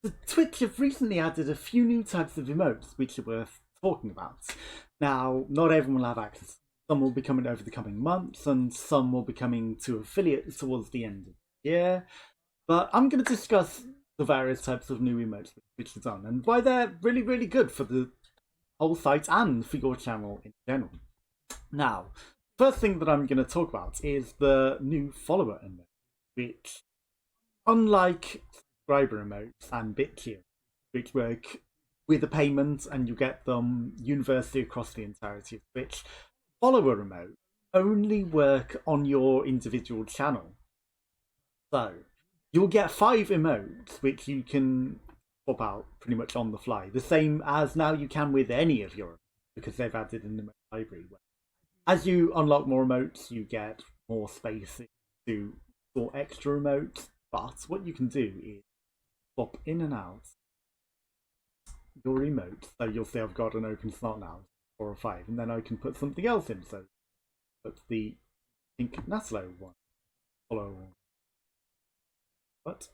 The Twitch have recently added a few new types of emotes which are worth talking about. Now, not everyone will have access. Some will be coming over the coming months, and some will be coming to affiliates towards the end of the year. But I'm going to discuss the various types of new emotes which are done, and why they're really, really good for the whole site and for your channel in general. Now, first thing that I'm going to talk about is the new follower emote, which, unlike subscriber emotes and BitTier, which work with a payment and you get them universally across the entirety of Twitch, follower emotes only work on your individual channel. So, you'll get 5 emotes which you can swap out pretty much on the fly, the same as now you can with any of your, because they've added an emote library. As you unlock more emotes, you get more space to store extra emotes. But what you can do is swap in and out your emotes. So you'll see I've got an open slot now, 4 or 5, and then I can put something else in. So put the pink Naslo one. Follow. What?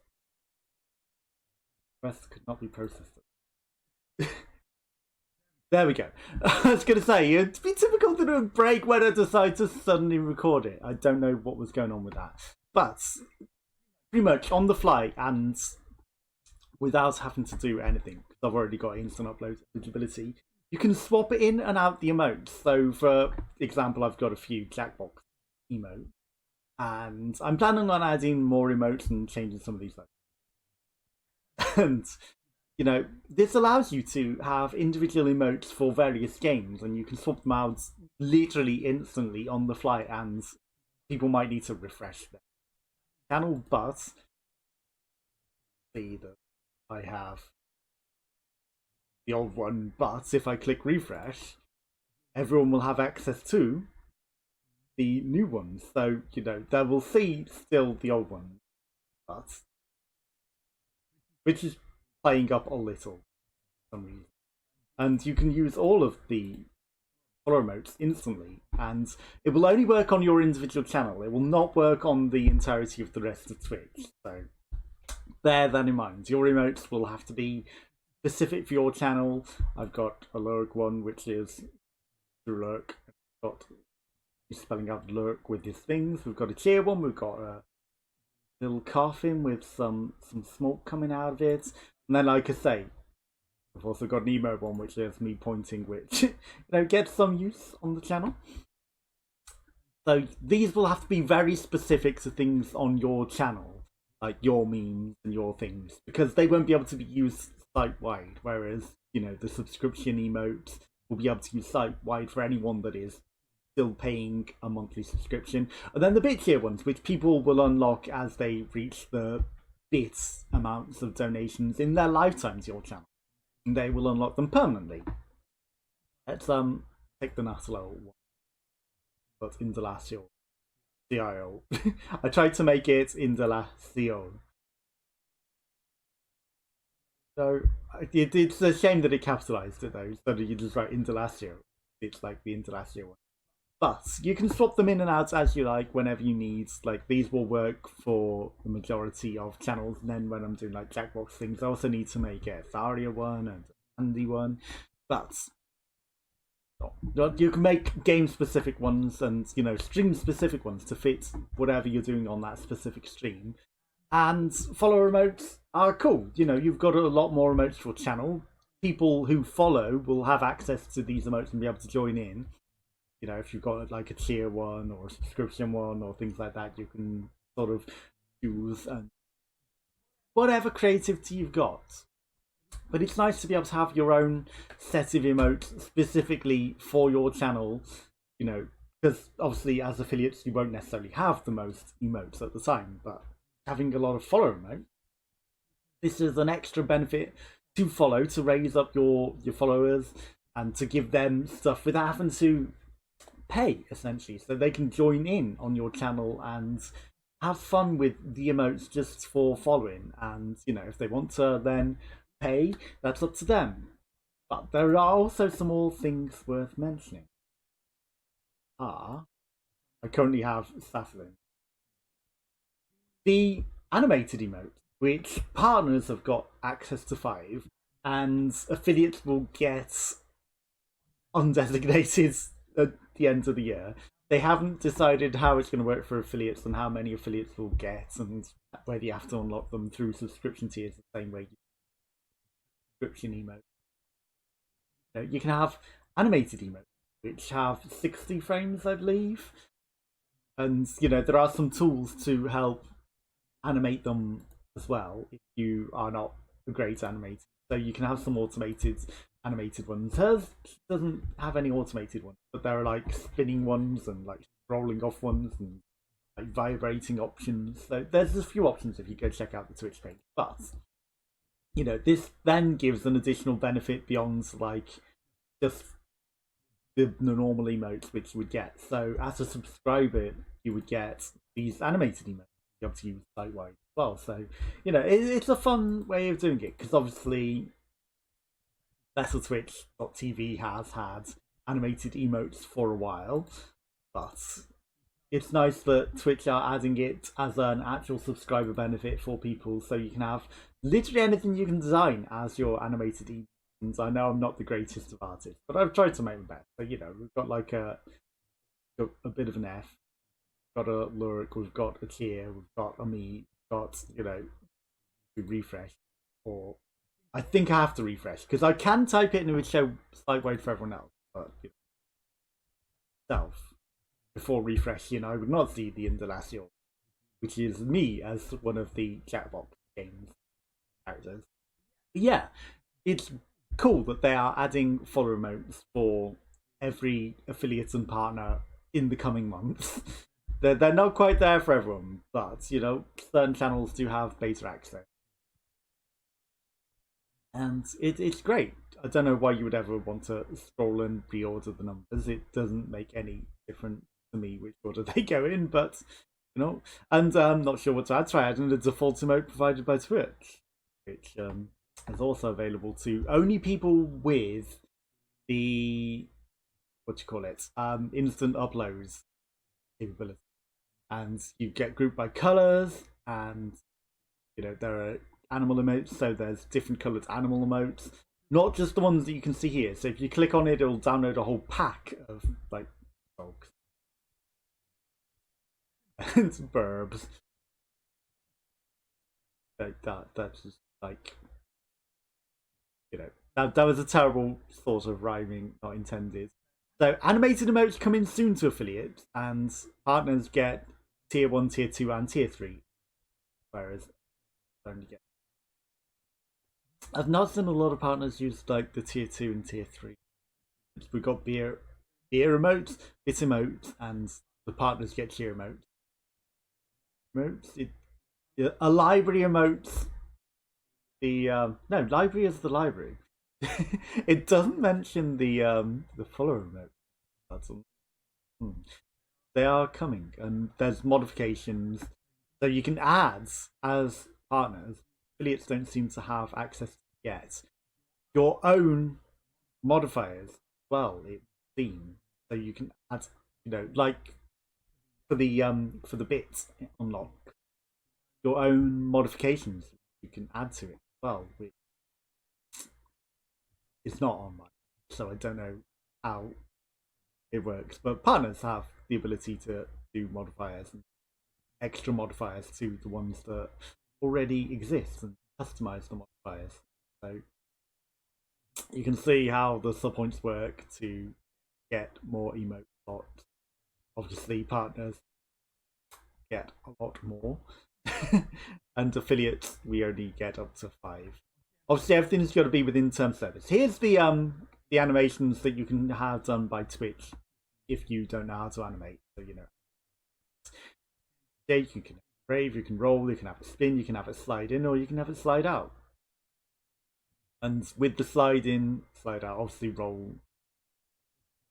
Rest could not be processed. There we go. I was going to say, it'd be typical to do a break when I decide to suddenly record it. I don't know what was going on with that. But pretty much on the fly and without having to do anything, because I've already got instant upload eligibility, you can swap in and out the emotes. So for example, I've got a few Jackbox emotes, and I'm planning on adding more emotes and changing some of these. And this allows you to have individual emotes for various games, and you can swap them out literally instantly on the fly, and people might need to refresh their channel, but see that I have the old one, but if I click refresh, everyone will have access to the new ones. So, they will see still the old one, but which is playing up a little for some reason. And you can use all of the follow emotes instantly, and it will only work on your individual channel. It will not work on the entirety of the rest of Twitch. So bear that in mind. Your emotes will have to be specific for your channel. I've got a lurk one, which is lurk. I've got spelling out lurk with his things. We've got a cheer one. We've got a little coffin with some smoke coming out of it. And then, like I say, I've also got an emo one, which is me pointing, which gets some use on the channel. So these will have to be very specific to things on your channel, like your memes and your things, because they won't be able to be used site-wide, whereas, the subscription emotes will be able to use site-wide for anyone that is still paying a monthly subscription. And then the bit-tier ones, which people will unlock as they reach the bit amounts of donations in their lifetime to your channel. And they will unlock them permanently. Let's take the Naslo one. But Indalacio. CIO. I tried to make it Indalacio. So it's a shame that it capitalized it though, so that you just write Indalacio. It's like the Indalacio one. But you can swap them in and out as you like, whenever you need. Like, these will work for the majority of channels, and then when I'm doing like Jackbox things, I also need to make a Tharia one and a Andy one. But you can make game-specific ones and, stream-specific ones to fit whatever you're doing on that specific stream. And follow emotes are cool. You've got a lot more emotes for your channel. People who follow will have access to these emotes and be able to join in. If you've got like a tier one or a subscription one or things like that, you can sort of choose and whatever creativity you've got. But it's nice to be able to have your own set of emotes specifically for your channel, because obviously as affiliates you won't necessarily have the most emotes at the time, but having a lot of follow emotes, this is an extra benefit to follow, to raise up your followers and to give them stuff without having to pay, essentially, so they can join in on your channel and have fun with the emotes just for following. And if they want to then pay, that's up to them. But there are also some more things worth mentioning. I currently have Saflin. The animated emotes, which partners have got access to 5, and affiliates will get undesignated at the end of the year. They haven't decided how it's going to work for affiliates and how many affiliates will get, and whether you have to unlock them through subscription tiers the same way you subscription emotes. You can have animated emotes, which have 60 frames, I believe. And, there are some tools to help animate them as well if you are not a great animator. So you can have some automated animated ones. Hers doesn't have any automated ones, but there are like spinning ones and like rolling off ones and like vibrating options. So there's a few options if you go check out the Twitch page. But this then gives an additional benefit beyond like just the normal emotes which you would get. So as a subscriber, you would get these animated emotes you have to use site-wide as well. So it's a fun way of doing it because obviously BetterTwitch.tv has had animated emotes for a while, but it's nice that Twitch are adding it as an actual subscriber benefit for people, so you can have literally anything you can design as your animated emotes. I know I'm not the greatest of artists, but I've tried to make them better. So we've got like a bit of an F, we've got a Lurk, we've got a Cheer, we've got a Me, we've got we refresh, or I think I have to refresh because I can type it and it would show site-wide for everyone else, but self before refresh, I would not see the Indalacio, which is me as one of the Chatbox games characters. But yeah, it's cool that they are adding follow emotes for every affiliate and partner in the coming months. They're not quite there for everyone, but certain channels do have beta access. And it's great. I don't know why you would ever want to scroll and pre-order the numbers. It doesn't make any difference to me which order they go in, but and I'm not sure what to add. Try adding the default emote provided by Twitch, which is also available to only people with the instant uploads capability. And you get grouped by colors, and there are animal emotes, so there's different colored animal emotes, not just the ones that you can see here. So if you click on it, it'll download a whole pack of like dogs and burbs. Like that's just like that was a terrible sort of rhyming, not intended. So animated emotes come in soon to affiliates, and partners get tier 1, tier 2, and tier 3, whereas only get. I've not seen a lot of partners use like the tier 2 and tier 3. We've got beer emotes, bit emotes, and the partners get cheer emotes. A library emotes. No, library is the library. It doesn't mention the follower emote. That's all. They are coming, and there's modifications, so you can add as partners. Affiliates don't seem to have access yet. Your own modifiers, well, it seems, so you can add, like for the bits unlock, your own modifications you can add to it as well, which it's not online, so I don't know how it works. But partners have the ability to do modifiers and extra modifiers to the ones that already exist and customize the modifiers. So you can see how the sub points work to get more emote slots. Obviously, partners get a lot more, and affiliates we only get up to 5. Obviously, everything's got to be within term service. Here's the animations that you can have done by Twitch if you don't know how to animate. So you can brave, you can roll, you can have it spin, you can have it slide in, or you can have it slide out. And with the slide in, slide out, obviously roll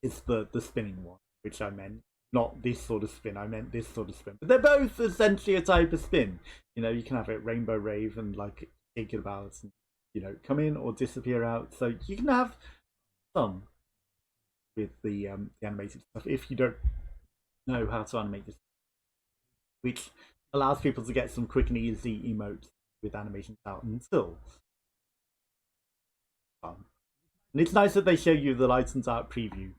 is the spinning one, which I meant. Not this sort of spin, I meant this sort of spin. But they're both essentially a type of spin. You can have it rainbow rave and like shake it about and come in or disappear out. So you can have some with the animated stuff if you don't know how to animate this, which allows people to get some quick and easy emotes with animations out until. And it's nice that they show you the license art preview.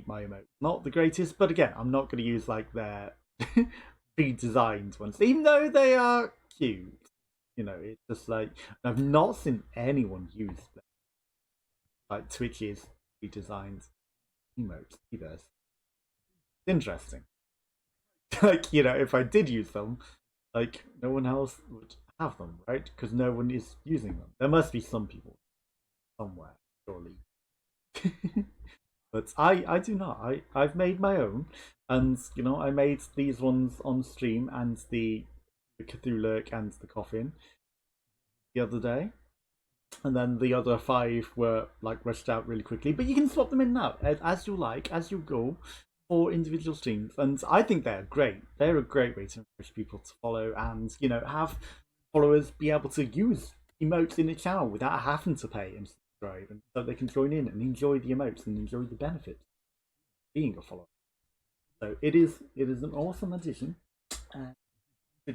My emote, not the greatest, but again, I'm not going to use like their pre-designed ones, even though they are cute. You know, it's just like I've not seen anyone use them. Like Twitch's pre-designed emotes either. It's interesting. Like, you know, if I did use them, like no one else would have them, right? Because no one is using them. There must be some people somewhere, surely. But I do not. I've made my own, and you know I made these ones on stream and the Cthulhu and the Coffin the other day, and then the other 5 were like rushed out really quickly. But you can swap them in now as you like, as you go, for individual streams, and I think they're great. They're a great way to encourage people to follow and you know have followers be able to use emotes in the channel without having to pay and subscribe, and so they can join in and enjoy the emotes and enjoy the benefits of being a follower. So it is an awesome addition.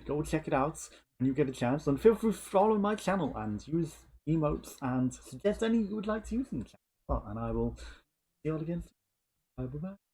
Go check it out when you get a chance, and feel free to follow my channel and use emotes and suggest any you would like to use in the channel. And I will see you all again. Bye bye.